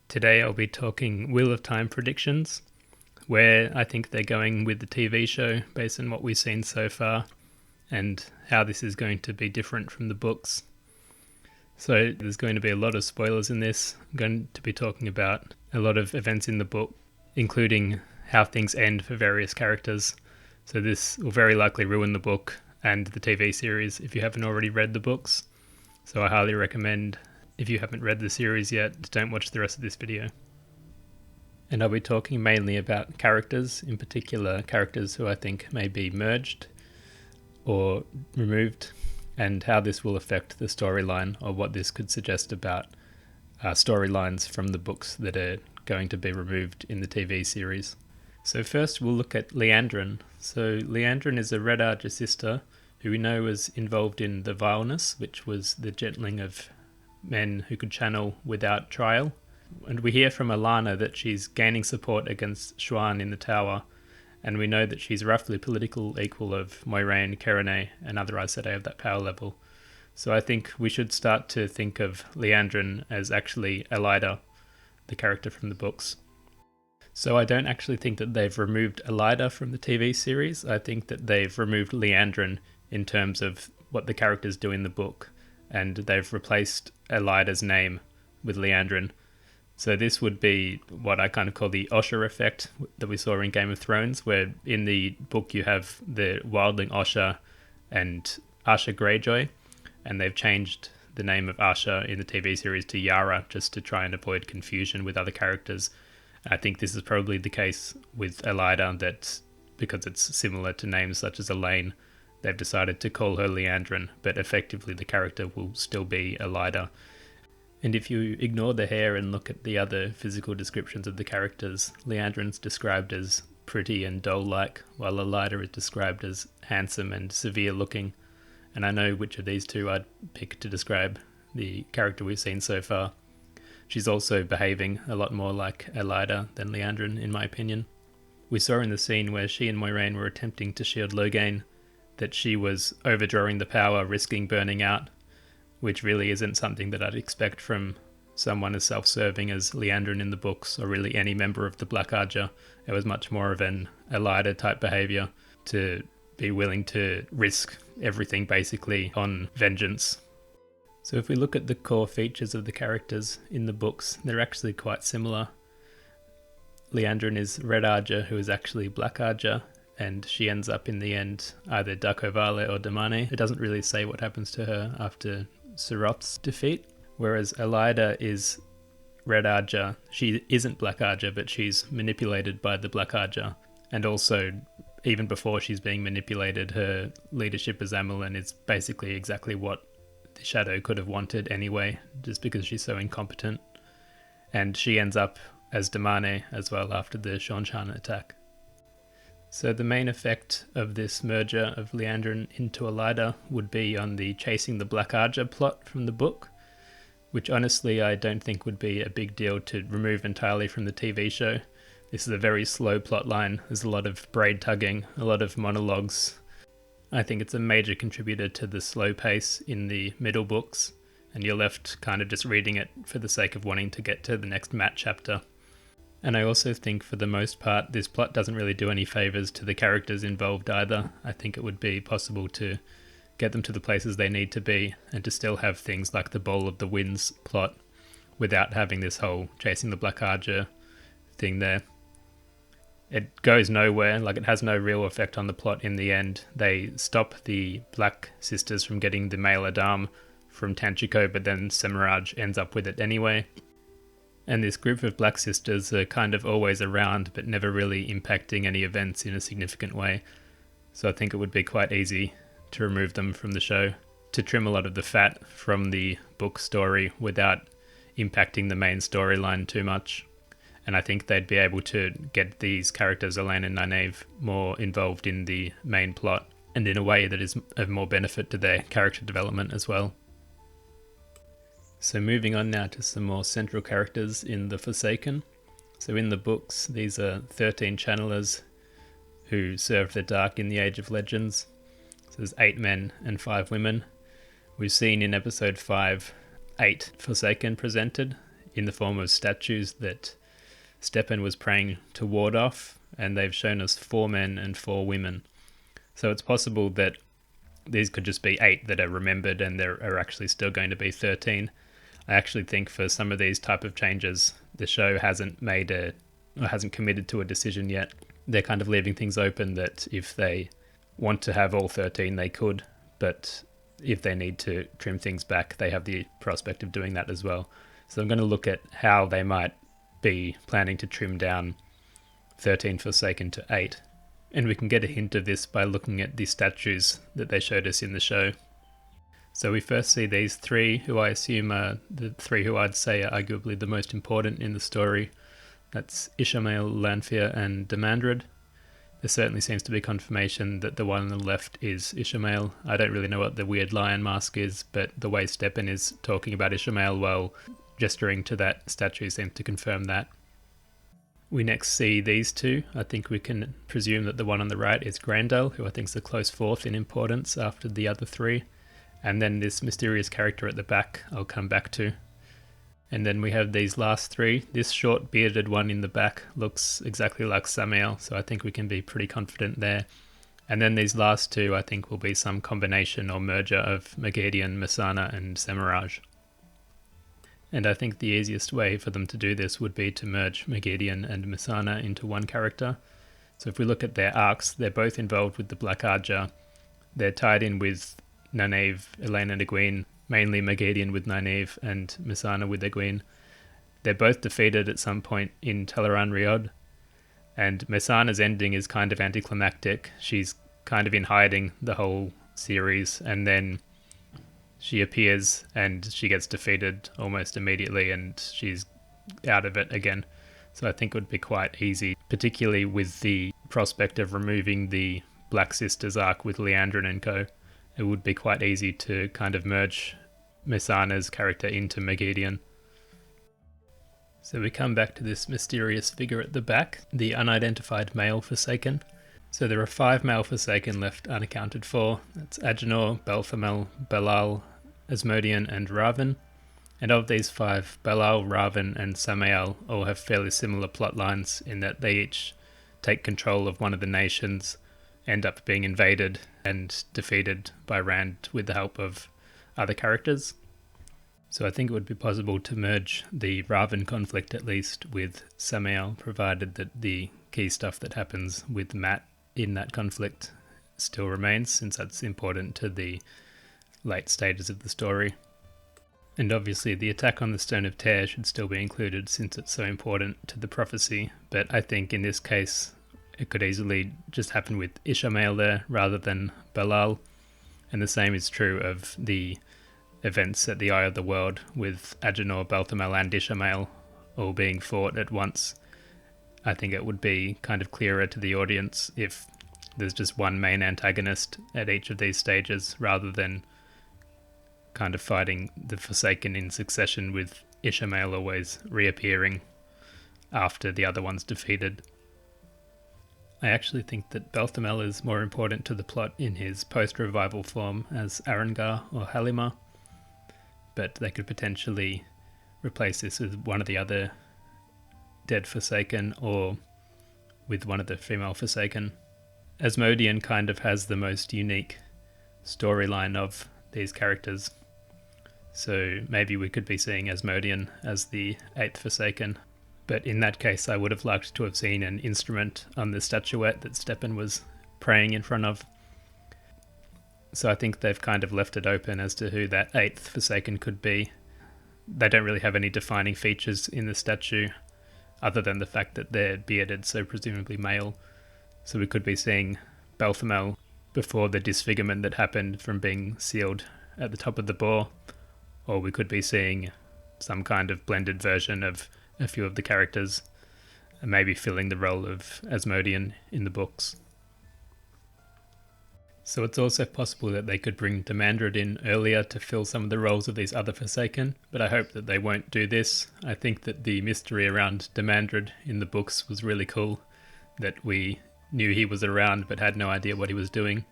Today I'll be talking Wheel of Time predictions, where I think they're going with the TV show based on what we've seen so far, and how this is going to be different from the books. So there's going to be a lot of spoilers in this. I'm going to be talking about a lot of events in the book, including how things end for various characters. So this will very likely ruin the book and the TV series if you haven't already read the books. So I highly recommend, if you haven't read the series yet, don't watch the rest of this video. And I'll be talking mainly about characters, in particular characters who I think may be merged or removed, and how this will affect the storyline, or what this could suggest about storylines from the books that are going to be removed in the TV series. So first we'll look at Liandrin. So Liandrin is a Red Archer sister who we know was involved in the Vileness, which was the gentling of men who could channel without trial. And we hear from Alana that she's gaining support against Xuan in the tower, and we know that she's roughly political equal of Moiraine, Kerene, and other Aes Sedai of that power level. So I think we should start to think of Liandrin as actually Elaida, the character from the books. So I don't actually think that they've removed Elaida from the TV series. I think that they've removed Liandrin in terms of what the characters do in the book, and they've replaced Elaida's name with Liandrin. So this would be what I kind of call the Osha effect that we saw in Game of Thrones, where in the book you have the wildling Osha and Asha Greyjoy, and they've changed the name of Asha in the TV series to Yara just to try and avoid confusion with other characters. I think this is probably the case with Elaida, that because it's similar to names such as Elaine, they've decided to call her Liandrin, but effectively the character will still be Elaida. And if you ignore the hair and look at the other physical descriptions of the characters, Liandrin's described as pretty and doll-like, while Elaida is described as handsome and severe-looking. And I know which of these two I'd pick to describe the character we've seen so far. She's also behaving a lot more like Elaida than Liandrin, in my opinion. We saw in the scene where she and Moiraine were attempting to shield Logain that she was overdrawing the power, risking burning out, which really isn't something that I'd expect from someone as self-serving as Liandrin in the books, or really any member of the Black Archer. It was much more of an Elaida type behaviour, to be willing to risk everything basically on vengeance. So if we look at the core features of the characters in the books, they're actually quite similar. Liandrin is Red Archer, who is actually Black Archer, and she ends up in the end either Dakovale or Damane. It doesn't really say what happens to her after Siroth's defeat, whereas Elaida is Red Archer. She isn't Black Archer, but she's manipulated by the Black Archer, and also even before she's being manipulated, her leadership as Amelin is basically exactly what the Shadow could have wanted anyway, just because she's so incompetent. And she ends up as Damane as well after the Shanshan attack. So the main effect of this merger of Liandrin into Elaida would be on the Chasing the Black Archer plot from the book, which honestly I don't think would be a big deal to remove entirely from the TV show. This is a very slow plot line. There's a lot of braid tugging, a lot of monologues. I think it's a major contributor to the slow pace in the middle books, and you're left kind of just reading it for the sake of wanting to get to the next Mat chapter. And I also think for the most part this plot doesn't really do any favours to the characters involved either. I think it would be possible to get them to the places they need to be, and to still have things like the Bowl of the Winds plot without having this whole Chasing the Black Archer thing there. It goes nowhere, like it has no real effect on the plot in the end. They stop the Black Sisters from getting the Mail Adam from Tanchico, but then Semiraj ends up with it anyway. And this group of Black Sisters are kind of always around, but never really impacting any events in a significant way. So I think it would be quite easy to remove them from the show, to trim a lot of the fat from the book story without impacting the main storyline too much. And I think they'd be able to get these characters, Elaine and Nynaeve, more involved in the main plot, and in a way that is of more benefit to their character development as well. So moving on now to some more central characters in The Forsaken. So in the books, these are 13 channelers who served the Dark in the Age of Legends. So there's 8 men and 5 women. We've seen in episode 5, 8 Forsaken presented in the form of statues that Stepan was praying to ward off, and they've shown us 4 men and 4 women. So it's possible that these could just be 8 that are remembered and there are actually still going to be 13. I actually think for some of these type of changes, the show hasn't committed to a decision yet. They're kind of leaving things open that if they want to have all 13, they could, but if they need to trim things back, they have the prospect of doing that as well. So I'm going to look at how they might be planning to trim down 13 Forsaken to 8. And we can get a hint of this by looking at the statues that they showed us in the show. So we first see these 3, who I assume are the 3 who I'd say are arguably the most important in the story. That's Ishamael, Lanfear, and Demandred. There certainly seems to be confirmation that the one on the left is Ishamael. I don't really know what the weird lion mask is, but the way Stepan is talking about Ishamael while gesturing to that statue seems to confirm that. We next see these 2. I think we can presume that the one on the right is Grandel, who I think is a close 4th in importance after the other 3. And then this mysterious character at the back I'll come back to. And then we have these last 3. This short bearded one in the back looks exactly like Samael, so I think we can be pretty confident there. And then these last 2 I think will be some combination or merger of Magadian, Masana, and Semiraj. And I think the easiest way for them to do this would be to merge Magadian and Masana into one character. So if we look at their arcs, they're both involved with the Black Arja. They're tied in with Nynaeve, Elaine and Egwene, mainly Magadian with Nynaeve and Masana with Egwene. They're both defeated at some point in Teleran Riod, and Masana's ending is kind of anticlimactic. She's kind of in hiding the whole series, and then she appears and she gets defeated almost immediately and she's out of it again. So I think it would be quite easy, particularly with the prospect of removing the Black Sisters arc with Liandrin and co. It would be quite easy to kind of merge Masana's character into Magadian. So we come back to this mysterious figure at the back, the unidentified male Forsaken. So there are 5 male Forsaken left unaccounted for. That's Agenor, Belphamel, Belal, Asmodean, and Raven. And of these 5, Belal, Raven, and Samael all have fairly similar plot lines in that they each take control of one of the nations, end up being invaded and defeated by Rand with the help of other characters. So I think it would be possible to merge the Raven conflict at least with Samael, provided that the key stuff that happens with Matt in that conflict still remains, since that's important to the late stages of the story. And obviously the attack on the Stone of Tear should still be included since it's so important to the prophecy, but I think in this case it could easily just happen with Ishamael there rather than Belal, and the same is true of the events at the Eye of the World with Agenor, Belthamel and Ishamael all being fought at once. I think it would be kind of clearer to the audience if there's just one main antagonist at each of these stages rather than kind of fighting the Forsaken in succession with Ishamael always reappearing after the other one's defeated. I actually think that Belthamel is more important to the plot in his post-revival form as Arangar or Halima, but they could potentially replace this with one of the other dead Forsaken or with one of the female Forsaken. Asmodean kind of has the most unique storyline of these characters, so maybe we could be seeing Asmodean as the 8th Forsaken, but in that case I would have liked to have seen an instrument on the statuette that Stepan was praying in front of. So I think they've kind of left it open as to who that 8th Forsaken could be. They don't really have any defining features in the statue other than the fact that they're bearded, so presumably male. So we could be seeing Belphamel before the disfigurement that happened from being sealed at the top of the boar, or we could be seeing some kind of blended version of a few of the characters, and maybe filling the role of Asmodean in the books. So it's also possible that they could bring Demandred in earlier to fill some of the roles of these other Forsaken, but I hope that they won't do this. I think that the mystery around Demandred in the books was really cool, that we knew he was around but had no idea what he was doing.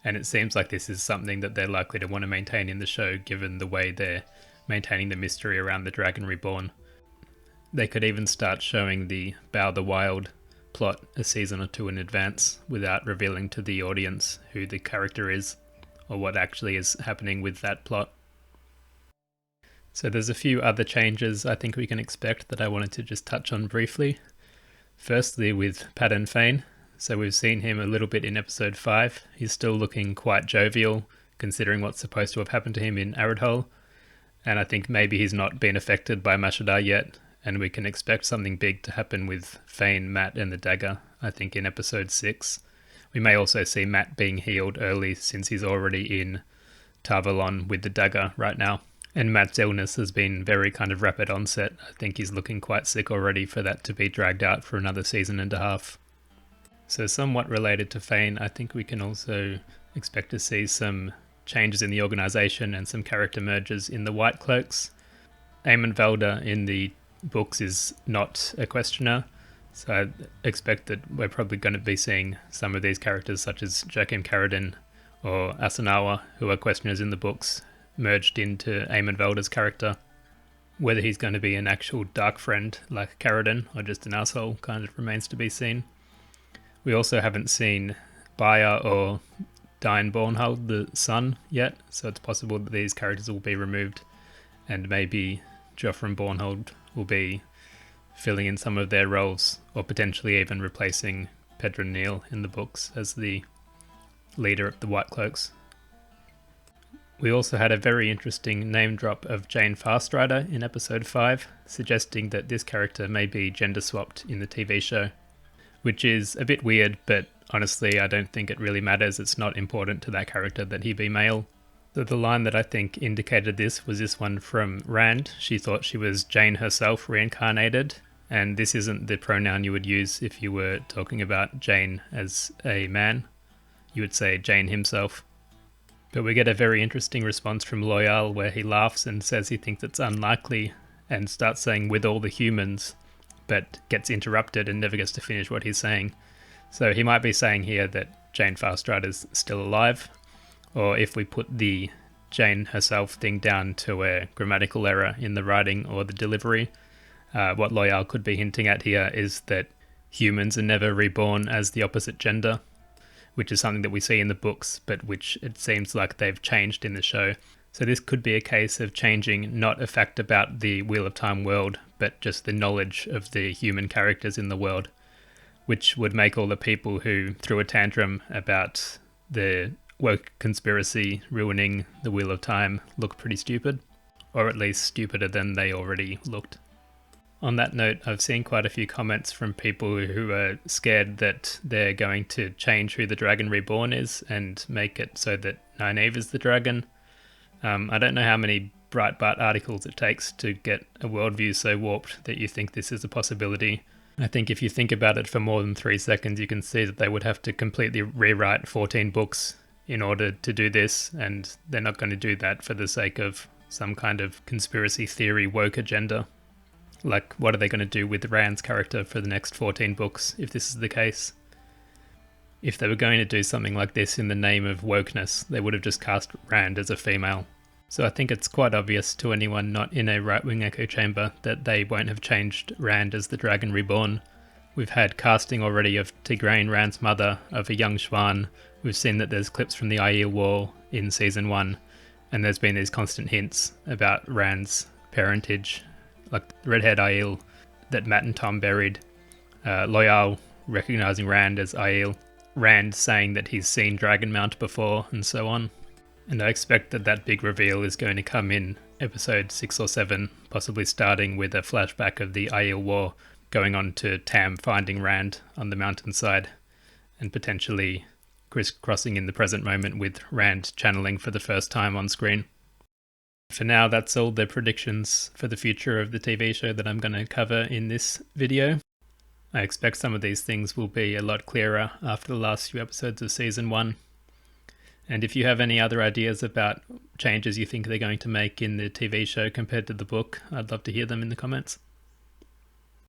And it seems like this is something that they're likely to want to maintain in the show, given the way they're maintaining the mystery around the Dragon Reborn. They could even start showing the Bow the Wild plot a season or two in advance without revealing to the audience who the character is or what actually is happening with that plot. So there's a few other changes I think we can expect that I wanted to just touch on briefly. Firstly, with Pattern Fain. So we've seen him a little bit in episode 5. He's still looking quite jovial, considering what's supposed to have happened to him in Aridhol. And I think maybe he's not been affected by Mashadar yet, and we can expect something big to happen with Fain, Matt, and the dagger, I think in episode 6. We may also see Matt being healed early since he's already in Tarvalon with the dagger right now. And Matt's illness has been very kind of rapid onset. I think he's looking quite sick already for that to be dragged out for another season and a half. So somewhat related to Fain, I think we can also expect to see some changes in the organisation and some character mergers in the Whitecloaks. Eamon Valda in the books is not a questioner, so I expect that we're probably going to be seeing some of these characters such as Jakim Carradine or Asanawa, who are questioners in the books, merged into Eamon Valda's character. Whether he's going to be an actual dark friend like Carradine or just an asshole kind of remains to be seen. We also haven't seen Bayer or Jain Bornhold, the son, yet, so it's possible that these characters will be removed and maybe Joffrey Bornhold will be filling in some of their roles, or potentially even replacing Pedro Neal in the books as the leader of the Whitecloaks. We also had a very interesting name drop of Jane Fastrider in episode 5, suggesting that this character may be gender swapped in the TV show, which is a bit weird, but honestly I don't think it really matters. It's not important to that character that he be male. So the line that I think indicated this was this one from Rand. She thought she was Jane herself reincarnated, and this isn't the pronoun you would use if you were talking about Jane as a man. You would say Jane himself. But we get a very interesting response from Loyal where he laughs and says he thinks it's unlikely and starts saying with all the humans, but gets interrupted and never gets to finish what he's saying. So he might be saying here that Jane Fastrider's still alive, or if we put the Jane herself thing down to a grammatical error in the writing or the delivery, what Loyal could be hinting at here is that humans are never reborn as the opposite gender, which is something that we see in the books, but which it seems like they've changed in the show. So this could be a case of changing not a fact about the Wheel of Time world, but just the knowledge of the human characters in the world, which would make all the people who threw a tantrum about the woke conspiracy ruining the Wheel of Time look pretty stupid, or at least stupider than they already looked. On that note, I've seen quite a few comments from people who are scared that they're going to change who the Dragon Reborn is and make it so that Nynaeve is the dragon. I don't know how many Breitbart articles it takes to get a worldview so warped that you think this is a possibility. I think if you think about it for more than 3 seconds, you can see that they would have to completely rewrite 14 books in order to do this, and they're not going to do that for the sake of some kind of conspiracy theory woke agenda. Like, what are they going to do with Rand's character for the next 14 books if this is the case? If they were going to do something like this in the name of wokeness, they would have just cast Rand as a female. So I think it's quite obvious to anyone not in a right-wing echo chamber that they won't have changed Rand as the Dragon Reborn. We've had casting already of Tigraine, Rand's mother, of a young Shwan. We've seen that there's clips from the Aiel War in Season 1, and there's been these constant hints about Rand's parentage, like the redhead Aiel that Matt and Tom buried, Loyal recognising Rand as Aiel, Rand saying that he's seen Dragonmount before, and so on. And I expect that that big reveal is going to come in episode 6 or 7, possibly starting with a flashback of the Aiel War, going on to Tam finding Rand on the mountainside, and potentially crisscrossing in the present moment with Rand channeling for the first time on screen. For now, that's all the predictions for the future of the TV show that I'm going to cover in this video. I expect some of these things will be a lot clearer after the last few episodes of Season 1. And if you have any other ideas about changes you think they're going to make in the TV show compared to the book, I'd love to hear them in the comments.